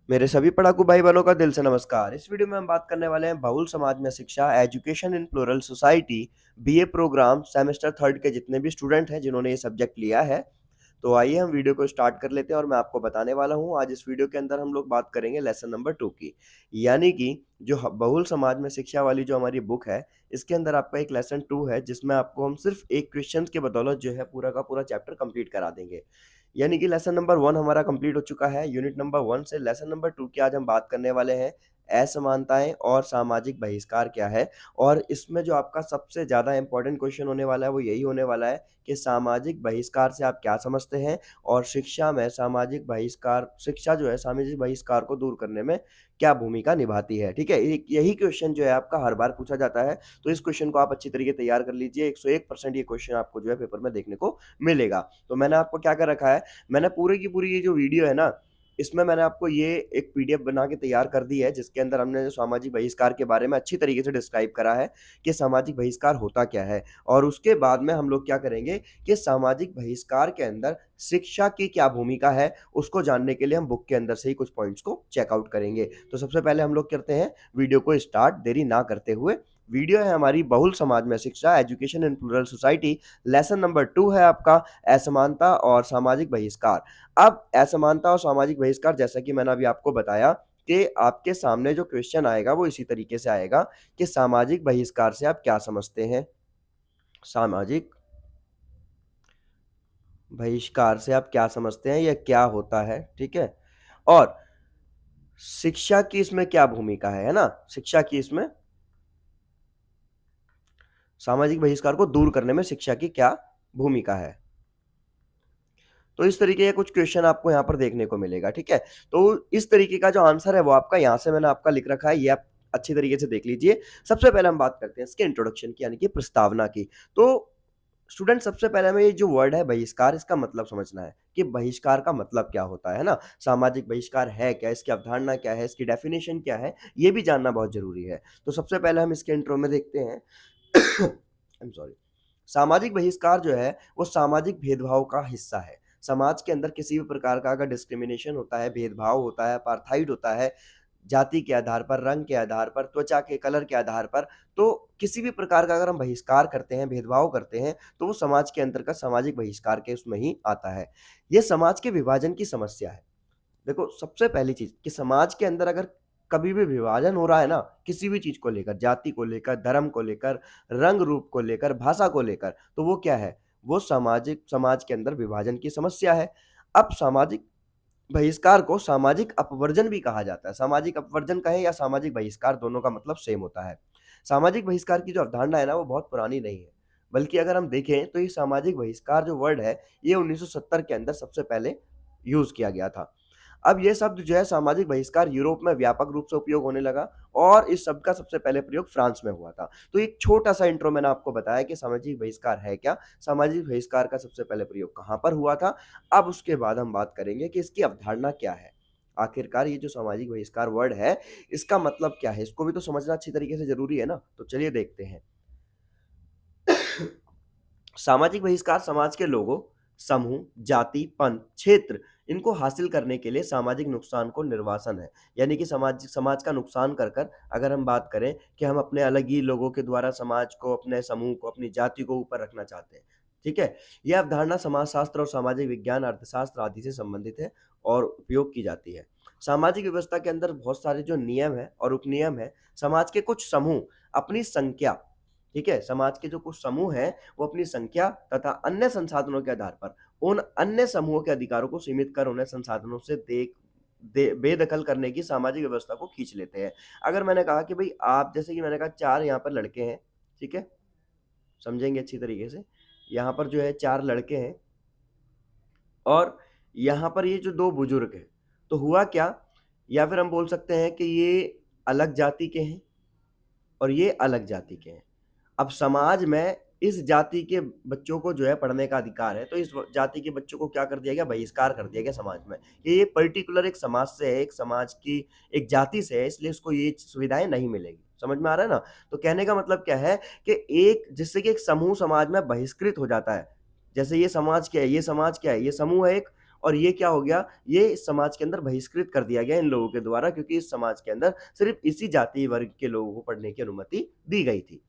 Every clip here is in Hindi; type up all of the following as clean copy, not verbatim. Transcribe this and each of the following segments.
मेरे सभी पढ़ाकू भाई बहनों का दिल से नमस्कार। इस वीडियो में हम बात करने वाले हैं बहुल समाज में शिक्षा, education in plural society, BA programme semester third के जितने भी स्टूडेंट हैं जिन्होंने ये सब्जेक्ट लिया है। तो आइए हम वीडियो को स्टार्ट कर लेते हैं और मैं आपको बताने वाला हूँ आज इस वीडियो के अंदर हम लोग बात करेंगे लेसन नंबर 2 की। यानी कि जो बहुल समाज में शिक्षा वाली जो हमारी बुक है, इसके अंदर आपका एक लेसन 2 है जिसमें आपको हम सिर्फ एक क्वेश्चन के बदौलत जो है पूरा का पूरा चैप्टर कंप्लीट करा देंगे। यानी कि लेसन नंबर 1 हमारा कंप्लीट हो चुका है। यूनिट नंबर 1 से लेसन नंबर 2 की आज हम बात करने वाले हैं। असमानताएं और सामाजिक बहिष्कार क्या है, और इसमें जो आपका सबसे ज़्यादा इंपॉर्टेंट क्वेश्चन होने वाला है वो यही होने वाला है कि सामाजिक बहिष्कार से आप क्या समझते हैं, और शिक्षा में सामाजिक बहिष्कार, शिक्षा जो है सामाजिक बहिष्कार को दूर करने में क्या भूमिका निभाती है। ठीक है, यही क्वेश्चन जो है आपका हर बार पूछा जाता है। तो इस क्वेश्चन को आप अच्छी तरीके तैयार कर लीजिए। 101% ये क्वेश्चन आपको जो है पेपर में देखने को मिलेगा। तो मैंने आपको क्या कर रखा है, मैंने पूरी की पूरी ये जो वीडियो है ना, इसमें मैंने आपको ये एक पीडीएफ बना के तैयार कर दी है जिसके अंदर हमने जो सामाजिक बहिष्कार के बारे में अच्छी तरीके से डिस्क्राइब करा है कि सामाजिक बहिष्कार होता क्या है। और उसके बाद में हम लोग क्या करेंगे कि सामाजिक बहिष्कार के अंदर शिक्षा की क्या भूमिका है, उसको जानने के लिए हम बुक के अंदर से ही कुछ पॉइंट्स को चेकआउट करेंगे। तो सबसे पहले हम लोग करते हैं वीडियो को स्टार्ट, देरी ना करते हुए। वीडियो है हमारी बहुल समाज में शिक्षा, education in plural society. Lesson number 2 है आपका असमानता और सामाजिक बहिष्कार। अब असमानता और सामाजिक बहिष्कार, जैसा कि मैंने अभी आपको बताया कि आपके सामने जो क्वेश्चन आएगा वो इसी तरीके से आएगा कि सामाजिक बहिष्कार से आप क्या समझते हैं, सामाजिक बहिष्कार से आप क्या समझते हैं, यह क्या होता है। ठीक है, और शिक्षा की इसमें क्या भूमिका है ना, शिक्षा की इसमें सामाजिक बहिष्कार को दूर करने में शिक्षा की क्या भूमिका है। तो इस तरीके का कुछ क्वेश्चन आपको यहाँ पर देखने को मिलेगा। ठीक है, तो इस तरीके का जो आंसर है वो आपका यहाँ से मैंने आपका लिख रखा है, ये आप अच्छी तरीके से देख लीजिए। सबसे पहले हम बात करते हैं इसके इंट्रोडक्शन की, यानी कि प्रस्तावना की। तो स्टूडेंट, सबसे पहले हमें ये जो वर्ड है बहिष्कार, इसका मतलब समझना है कि बहिष्कार का मतलब क्या होता है ना, सामाजिक बहिष्कार है क्या, इसकी अवधारणा क्या है, इसकी डेफिनेशन क्या है, ये भी जानना बहुत जरूरी है। तो सबसे पहले हम इसके इंट्रो में देखते हैं। I am sorry. सामाजिक बहिष्कार जो है वो सामाजिक भेदभाव का हिस्सा है। समाज के अंदर किसी भी प्रकार का अगर डिस्क्रिमिनेशन होता है, भेदभाव होता है, अपार्थाइड होता है, जाति के आधार पर, रंग के आधार पर, त्वचा के कलर के आधार पर, तो किसी भी प्रकार का अगर हम बहिष्कार करते हैं, भेदभाव करते हैं, तो वो समाज के अंतर्गत सामाजिक बहिष्कार के उसमें ही आता है। ये समाज के विभाजन की समस्या है। देखो, सबसे पहली चीज कि समाज के अंदर अगर कभी भी विभाजन हो रहा है ना, किसी भी चीज को लेकर, जाति को लेकर, धर्म को लेकर, रंग रूप को लेकर, भाषा को लेकर, तो वो क्या है, वो सामाजिक, समाज के अंदर विभाजन की समस्या है। अब सामाजिक बहिष्कार को सामाजिक अपवर्जन भी कहा जाता है। सामाजिक अपवर्जन कहें या सामाजिक बहिष्कार, दोनों का मतलब सेम होता है। सामाजिक बहिष्कार की जो अवधारणा है ना, वो बहुत पुरानी नहीं है, बल्कि अगर हम देखें तो ये सामाजिक बहिष्कार जो वर्ड है, ये 1970 के अंदर सबसे पहले यूज किया गया था। अब ये शब्द जो है सामाजिक बहिष्कार यूरोप में व्यापक रूप से उपयोग होने लगा, और इस शब्द का सबसे पहले प्रयोग फ्रांस में हुआ था। तो एक छोटा सा इंट्रो मैंने आपको बताया कि सामाजिक बहिष्कार है क्या, सामाजिक बहिष्कार का सबसे पहले प्रयोग कहाँ पर हुआ था। अब उसके बाद हम बात करेंगे कि इसकी अवधारणा क्या है। आखिरकार ये जो सामाजिक बहिष्कार वर्ड है, इसका मतलब क्या है, इसको भी तो समझना अच्छी तरीके से जरूरी है ना। तो चलिए देखते हैं। सामाजिक बहिष्कार समाज के लोगों, समूह, जाति, पंथ, क्षेत्र, इनको हासिल करने के लिए सामाजिक नुकसान को निर्वासन है। यानी कि समाज समाज का नुकसान कर कर अगर हम बात करें कि हम अपने अलग ही लोगों के द्वारा समाज को, अपने समूह को, अपनी जाति को ऊपर रखना चाहते हैं। ठीक है, यह अवधारणा समाजशास्त्र और सामाजिक विज्ञान, अर्थशास्त्र आदि से संबंधित है और उपयोग की जाती है। सामाजिक व्यवस्था के अंदर बहुत सारे जो नियम है और उपनियम है, समाज के कुछ समूह अपनी संख्या, ठीक है, समाज के जो कुछ समूह हैं वो अपनी संख्या तथा अन्य संसाधनों के आधार पर उन अन्य समूहों के अधिकारों को सीमित कर उन्हें संसाधनों से बेदखल करने की सामाजिक व्यवस्था को खींच लेते हैं। अगर मैंने कहा कि भाई आप, जैसे कि मैंने कहा 4 यहाँ पर लड़के हैं, ठीक है, समझेंगे अच्छी तरीके से। यहाँ पर जो है 4 लड़के हैं और यहाँ पर ये जो 2 बुजुर्ग हैं, तो हुआ क्या, या फिर हम बोल सकते हैं कि ये अलग जाति के हैं और ये अलग जाति के हैं। अब समाज में इस जाति के बच्चों को जो है पढ़ने का अधिकार है, तो इस जाति के बच्चों को क्या कर दिया गया, बहिष्कार कर दिया गया समाज में। ये पर्टिकुलर एक समाज से है, एक समाज की एक जाति से है, इसलिए उसको ये सुविधाएं नहीं मिलेगी। समझ में आ रहा है ना। तो कहने का मतलब क्या है कि एक, जिससे कि एक समूह समाज में बहिष्कृत हो जाता है। जैसे ये समाज क्या है, ये समाज क्या है, ये समूह है एक, और ये क्या हो गया, ये इस समाज के अंदर बहिष्कृत कर दिया गया इन लोगों के द्वारा, क्योंकि इस समाज के अंदर सिर्फ इसी जाति वर्ग के लोगों को पढ़ने की अनुमति दी गई थी।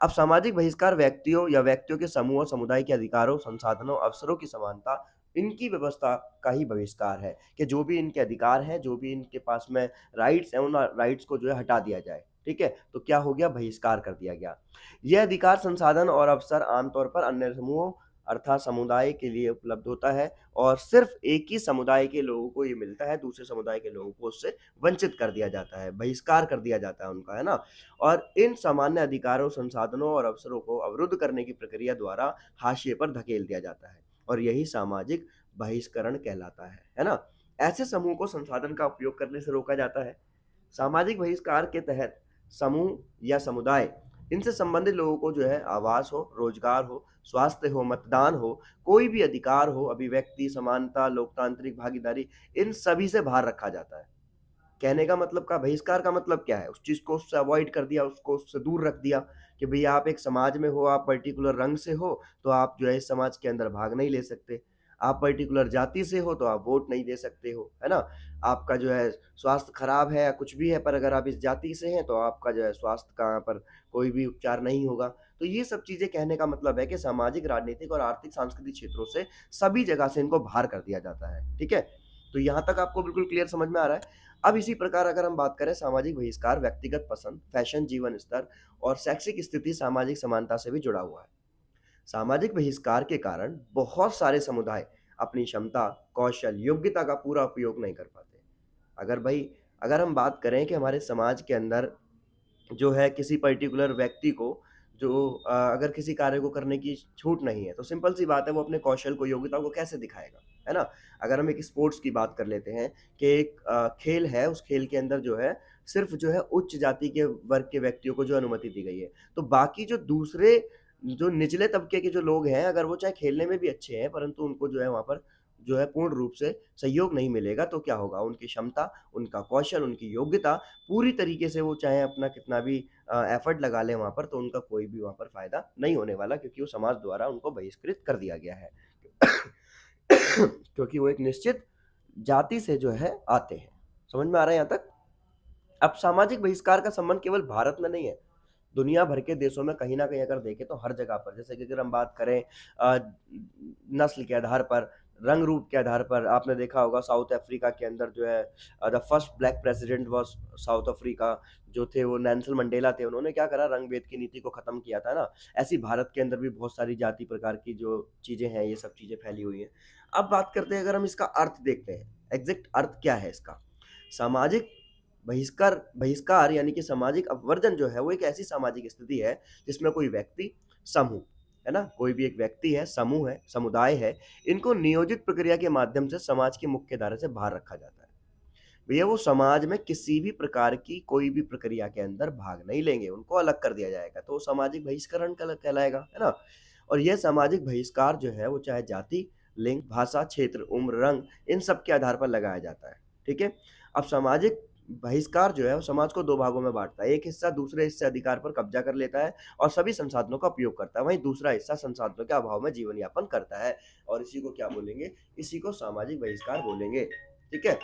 अब सामाजिक बहिष्कार व्यक्तियों या व्यक्तियों के समूह और समुदाय के अधिकारों, संसाधनों, अवसरों की समानता, इनकी व्यवस्था का ही बहिष्कार है कि जो भी इनके अधिकार हैं, जो भी इनके पास में राइट्स हैं, उन राइट्स को जो है हटा दिया जाए। ठीक है? तो क्या हो गया, बहिष्कार कर दिया गया। ये अधिकार, संसाधन और अवसर आमतौर पर अन्य समूहों अर्थात समुदाय के लिए उपलब्ध होता है और सिर्फ एक ही समुदाय के लोगों को ये मिलता है, दूसरे समुदाय के लोगों को उससे वंचित कर दिया जाता है, बहिष्कार कर दिया जाता है उनका, है ना? और इन सामान्य अधिकारों, संसाधनों और अवसरों को अवरुद्ध करने की प्रक्रिया द्वारा हाशिए पर धकेल दिया जाता है और यही सामाजिक बहिष्करण कहलाता है ना? ऐसे समूह को संसाधन का उपयोग करने से रोका जाता है। सामाजिक बहिष्कार के तहत समूह या समुदाय, इनसे संबंधित लोगों को जो है आवास हो, रोजगार हो, स्वास्थ्य हो, मतदान हो, कोई भी अधिकार हो, अभिव्यक्ति, समानता, लोकतांत्रिक भागीदारी, इन सभी से बाहर रखा जाता है। कहने का मतलब का बहिष्कार का मतलब क्या है? उस चीज़ को उससे अवॉइड कर दिया, उसको उससे दूर रख दिया कि भई आप एक समाज में हो, आप पर्टिकुलर रंग से हो, तो आप जो है इस समाज के अंदर भाग नहीं ले सकते। आप पर्टिकुलर जाति से हो, तो आप वोट नहीं दे सकते हो, है ना? आपका जो है स्वास्थ्य खराब है या कुछ भी है, पर अगर आप इस जाति से हैं, तो आपका जो है स्वास्थ्य का यहाँ पर कोई भी उपचार नहीं होगा। तो ये सब चीज़ें कहने का मतलब है कि सामाजिक, राजनीतिक और आर्थिक सांस्कृतिक क्षेत्रों से सभी जगह से इनको बाहर कर दिया जाता है। ठीक है? तो यहाँ तक आपको बिल्कुल क्लियर समझ में आ रहा है? अब इसी प्रकार अगर हम बात करें, सामाजिक बहिष्कार व्यक्तिगत पसंद, फैशन, जीवन स्तर और शैक्षिक स्थिति, सामाजिक समानता से भी जुड़ा हुआ है। सामाजिक बहिष्कार के कारण बहुत सारे समुदाय अपनी क्षमता, कौशल, योग्यता का पूरा उपयोग नहीं कर पाते। अगर भाई अगर हम बात करें कि हमारे समाज के अंदर जो है किसी पर्टिकुलर व्यक्ति को जो अगर किसी कार्य को करने की छूट नहीं है, तो सिंपल सी बात है, वो अपने कौशल को, योग्यता को कैसे दिखाएगा, है ना? अगर हम एक स्पोर्ट्स की बात कर लेते हैं कि एक खेल है, उस खेल के अंदर जो है सिर्फ़ जो है उच्च जाति के वर्ग के व्यक्तियों को जो अनुमति दी गई है। तो बाकी जो दूसरे जो निचले तबके के जो लोग हैं, अगर वो चाहे खेलने में भी अच्छे हैं, परंतु उनको जो है वहाँ पर जो है पूर्ण रूप से सहयोग नहीं मिलेगा, तो क्या होगा? उनकी क्षमता, उनका कौशल, उनकी योग्यता पूरी तरीके से वो चाहे अपना कितना भी एफर्ट लगा लें वहाँ पर, तो उनका कोई भी वहाँ पर फ़ायदा नहीं होने वाला, क्योंकि वो समाज द्वारा उनको बहिष्कृत कर दिया गया है। क्योंकि वो एक निश्चित जाति से जो है आते हैं। समझ में आ रहा है यहाँ तक? अब सामाजिक बहिष्कार का संबंध केवल भारत में नहीं है, दुनिया भर के देशों में कहीं न कहीं अगर देखें तो हर जगह पर, जैसे कि अगर हम बात करें नस्ल के आधार पर, रंग रूप के आधार पर, आपने देखा होगा साउथ अफ्रीका के अंदर जो है the first black president was south Africa, जो थे वो नेल्सन मंडेला थे, उन्होंने क्या करा, रंग-भेद की नीति को खत्म किया था ना। ऐसे ही भारत के अंदर भी बहुत सारी जाति प्रकार की जो चीज़ें हैं, ये सब चीज़ें फैली हुई हैं। अब बात करते हैं, अगर हम इसका अर्थ देखते हैं, एग्ज़ैक्ट अर्थ क्या है इसका? सामाजिक बहिष्कार बहिष्कार यानी कि सामाजिक अपवर्जन जो है, वो एक ऐसी सामाजिक स्थिति है जिसमें कोई व्यक्ति, समूह, है ना? कोई भी एक व्यक्ति है, समूह है, समुदाय है, इनको नियोजित प्रक्रिया के माध्यम से समाज की मुख्य धारा से बाहर रखा जाता है। भैया वो समाज में किसी भी प्रकार की कोई भी प्रक्रिया के अंदर भाग नहीं लेंगे, उनको अलग कर दिया जाएगा, तो वो सामाजिक बहिष्करण कहलाएगा, है ना? और यह सामाजिक बहिष्कार जो है, वो चाहे जाति, लिंग, भाषा, क्षेत्र, उम्र, रंग, इन सब के आधार पर लगाया जाता है। ठीक है? अब सामाजिक बहिष्कार जो है, वो समाज को 2 भागों में बाँटता है। एक हिस्सा दूसरे हिस्से अधिकार पर कब्ज़ा कर लेता है और सभी संसाधनों का उपयोग करता है। वहीं दूसरा हिस्सा संसाधनों के अभाव में जीवन यापन करता है और इसी को क्या बोलेंगे? इसी को सामाजिक बहिष्कार बोलेंगे। ठीक है?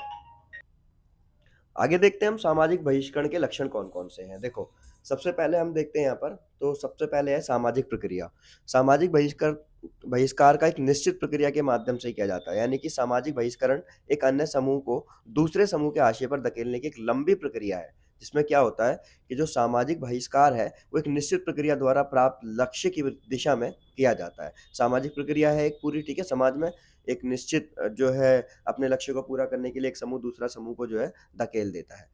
आगे देखते हैं हम सामाजिक बहिष्करण के लक्षण कौन-कौन से हैं। देखो, सबसे पहले हम देखते हैं यहाँ पर, तो सबसे पहले है सामाजिक प्रक्रिया। सामाजिक बहिष्कार का एक निश्चित प्रक्रिया के माध्यम से किया जाता है, यानी कि सामाजिक बहिष्करण एक अन्य समूह को दूसरे समूह के आशय पर धकेलने की एक लंबी प्रक्रिया है, जिसमें क्या होता है कि जो सामाजिक बहिष्कार है, वो एक निश्चित प्रक्रिया द्वारा प्राप्त लक्ष्य की दिशा में किया जाता है। सामाजिक प्रक्रिया है एक पूरी, ठीक है? समाज में एक निश्चित जो है अपने लक्ष्य को पूरा करने के लिए एक समूह दूसरा समूह को जो है धकेल देता है।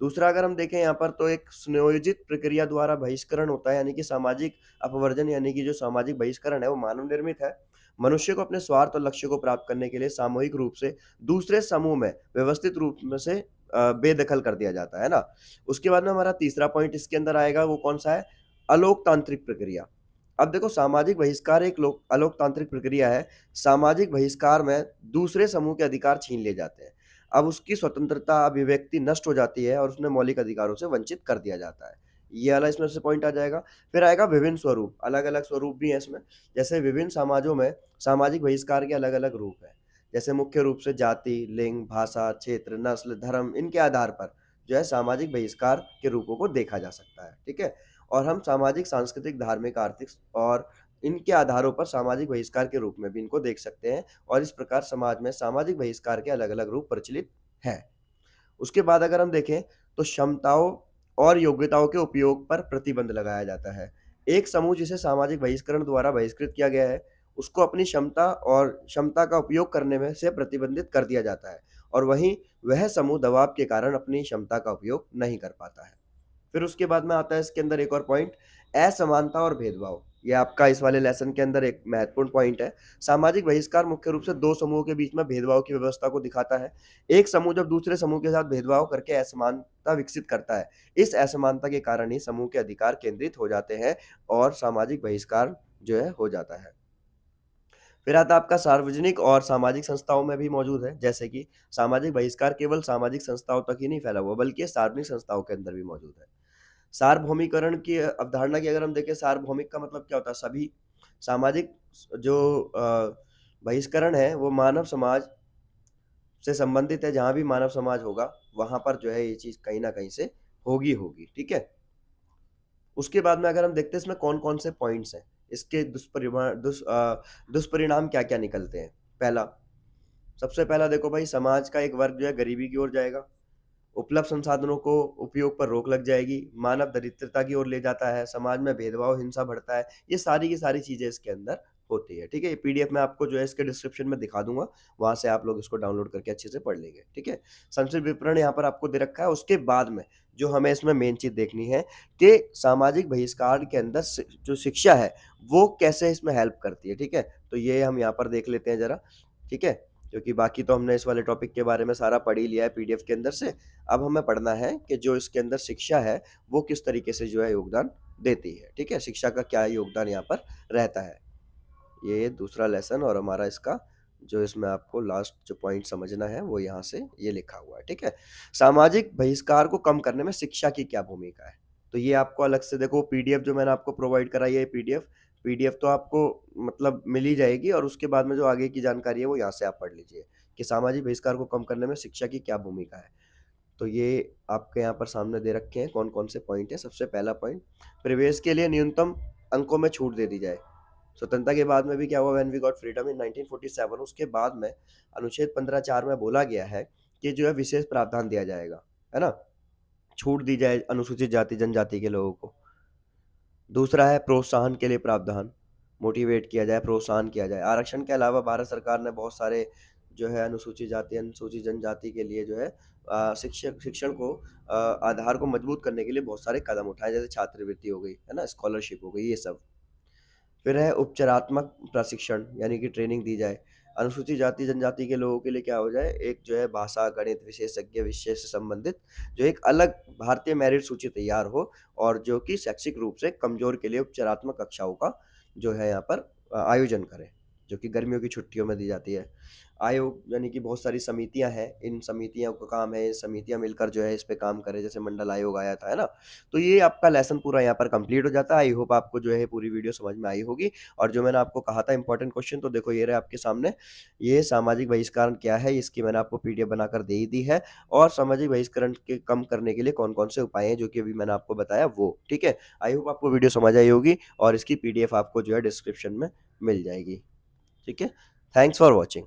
दूसरा अगर हम देखें यहाँ पर, तो एक सुनियोजित प्रक्रिया द्वारा बहिष्करण होता है, यानी कि सामाजिक अपवर्जन, यानी कि जो सामाजिक बहिष्करण है वो मानव निर्मित है। मनुष्य को अपने स्वार्थ और लक्ष्य को प्राप्त करने के लिए सामूहिक रूप से दूसरे समूह में व्यवस्थित रूप में से बेदखल कर दिया जाता है ना। उसके बाद में हमारा तीसरा पॉइंट इसके अंदर आएगा, वो कौन-सा है? अलोकतांत्रिक प्रक्रिया। अब देखो, सामाजिक बहिष्कार एक लोक अलोकतांत्रिक प्रक्रिया है। सामाजिक बहिष्कार में दूसरे समूह के अधिकार छीन लिए जाते हैं। अब उसकी स्वतंत्रता, अभिव्यक्ति नष्ट हो जाती है और उसने मौलिक अधिकारों से वंचित कर दिया जाता है। ये वाला इसमें से पॉइंट आ जाएगा। फिर आएगा विभिन्न स्वरूप, अलग-अलग स्वरूप भी हैं इसमें। जैसे विभिन्न समाजों में सामाजिक बहिष्कार के अलग-अलग रूप हैं। जैसे मुख्य रूप से जाति, लिंग, भाषा, क्षेत्र, नस्ल, धर्म इनके आधार पर जो है सामाजिक बहिष्कार के रूपों को देखा जा सकता है, ठीक है? और हम सामाजिक, सांस्कृतिक, धार्मिक, आर्थिक और इनके आधारों पर सामाजिक बहिष्कार के रूप में भी इनको देख सकते हैं और इस प्रकार समाज में सामाजिक बहिष्कार के अलग-अलग रूप प्रचलित हैं। उसके बाद अगर हम देखें तो क्षमताओं और योग्यताओं के उपयोग पर प्रतिबंध लगाया जाता है। एक समूह जिसे सामाजिक बहिष्करण द्वारा बहिष्कृत किया गया है, उसको अपनी क्षमता का उपयोग करने में से प्रतिबंधित कर दिया जाता है और वहीं वह समूह दबाव के कारण अपनी क्षमता का उपयोग नहीं कर पाता है। फिर उसके बाद में आता है इसके अंदर एक और पॉइंट, असमानता और भेदभाव। ये आपका इस वाले लेसन के अंदर एक महत्वपूर्ण पॉइंट है। सामाजिक बहिष्कार मुख्य रूप से 2 समूहों के बीच में भेदभाव की व्यवस्था को दिखाता है। एक समूह जब दूसरे समूह के साथ भेदभाव करके असमानता विकसित करता है, इस असमानता के कारण ही समूह के अधिकार केंद्रित हो जाते हैं और सामाजिक बहिष्कार जो है हो जाता है। फिर आता है आपका सार्वजनिक और सामाजिक संस्थाओं में भी मौजूद है, जैसे कि सामाजिक बहिष्कार केवल सामाजिक संस्थाओं तक ही नहीं फैला हुआ बल्कि ये सार्वजनिक संस्थाओं के अंदर भी मौजूद है। सार्वभौमिकरण की अवधारणा की अगर हम देखें, सार्वभौमिक का मतलब क्या होता है? सभी सामाजिक जो बहिष्करण है वो मानव समाज से संबंधित है, जहाँ भी मानव समाज होगा वहाँ पर जो है ये चीज़ कहीं न कहीं से होगी, ठीक है? उसके बाद में अगर हम देखते हैं इसमें कौन-कौन से पॉइंट्स हैं, इसके दुष्परिणाम क्या-क्या निकलते हैं। पहला, सबसे पहला देखो भाई, समाज का एक वर्ग जो है गरीबी की ओर जाएगा। उपलब्ध संसाधनों को उपयोग पर रोक लग जाएगी, मानव दरिद्रता की ओर ले जाता है, समाज में भेदभाव, हिंसा बढ़ता है। ये सारी की सारी चीज़ें इसके अंदर होती है, ठीक है? ये पीडीएफ मैं आपको जो है इसके डिस्क्रिप्शन में दिखा दूँगा, वहाँ से आप लोग इसको डाउनलोड करके अच्छे से पढ़ लेंगे, ठीक है? संक्षिप्त विवरण यहाँ पर आपको दे रखा है, उसके बाद में जो हमें इसमें मेन चीज़ देखनी है कि सामाजिक बहिष्कार के अंदर जो शिक्षा है, वो कैसे इसमें हेल्प करती है, ठीक है? तो ये हम यहाँ पर देख लेते हैं ज़रा, ठीक है? क्योंकि बाकी तो हमने इस वाले टॉपिक के बारे में सारा पढ़ ही लिया है पीडीएफ के अंदर से। अब हमें पढ़ना है कि जो इसके अंदर शिक्षा है, वो किस तरीके से जो है योगदान देती है, ठीक है? शिक्षा का क्या योगदान यहाँ पर रहता है। ये दूसरा लेसन और हमारा इसका जो इसमें आपको लास्ट जो पॉइंट समझना है, वो यहाँ से ये लिखा हुआ है, ठीक है? सामाजिक बहिष्कार को कम करने में शिक्षा की क्या भूमिका है? तो ये आपको अलग से देखो पीडीएफ जो मैंने आपको प्रोवाइड कराई है, पीडीएफ पीडीएफ तो आपको मतलब मिल ही जाएगी और उसके बाद में जो आगे की जानकारी है, वो यहाँ से आप पढ़ लीजिए कि सामाजिक बहिष्कार को कम करने में शिक्षा की क्या भूमिका है। तो ये आपके यहाँ पर सामने दे रखे हैं कौन-कौन से पॉइंट हैं। सबसे पहला पॉइंट, प्रवेश के लिए न्यूनतम अंकों में छूट दे दी जाए। स्वतंत्रता के बाद में भी क्या हुआ, when we got freedom in 1947, उसके बाद में अनुच्छेद 15(4) में बोला गया है कि जो है विशेष प्रावधान दिया जाएगा, है ना? छूट दी जाए अनुसूचित जाति जनजाति के लोगों को। दूसरा है प्रोत्साहन के लिए प्रावधान, मोटिवेट किया जाए, प्रोत्साहन किया जाए। आरक्षण के अलावा भारत सरकार ने बहुत सारे जो है अनुसूचित जाति, अनुसूचित जनजाति के लिए जो है शिक्षण को आधार को मजबूत करने के लिए बहुत सारे कदम उठाए, जैसे छात्रवृत्ति हो गई, है ना? स्कॉलरशिप हो गई, ये सब। फिर है उपचारात्मक प्रशिक्षण, यानी कि ट्रेनिंग दी जाए। अनुसूचित जाति जनजाति के लोगों के लिए क्या हो जाए, एक जो है भाषा, गणित विशेषज्ञ विषय से संबंधित जो एक अलग भारतीय मेरिट सूची तैयार हो और जो कि शैक्षिक रूप से कमजोर के लिए उपचारात्मक कक्षाओं का जो है यहाँ पर आयोजन करें, जो कि गर्मियों की छुट्टियों में दी जाती है। आयोग यानी कि बहुत सारी समितियां हैं, इन समितियों का काम है, समितियां मिलकर जो है इस पे काम करें, जैसे मंडल आयोग आया था, है ना? तो ये आपका लेसन पूरा यहाँ पर कंप्लीट हो जाता है। आई होप आपको जो है पूरी वीडियो समझ में आई होगी और जो मैंने आपको कहा था इंपॉर्टेंट क्वेश्चन, तो देखो ये रहे आपके सामने। ये सामाजिक बहिष्करण क्या है, इसकी मैंने आपको पीडीएफ बनाकर दे ही दी है और सामाजिक बहिष्करण के कम करने के लिए कौन-कौन से उपाय हैं, जो कि अभी मैंने आपको बताया वो, ठीक है? आई होप आपको वीडियो समझ आई होगी और इसकी पीडीएफ आपको जो है डिस्क्रिप्शन में मिल जाएगी, ठीक है? Thanks for watching.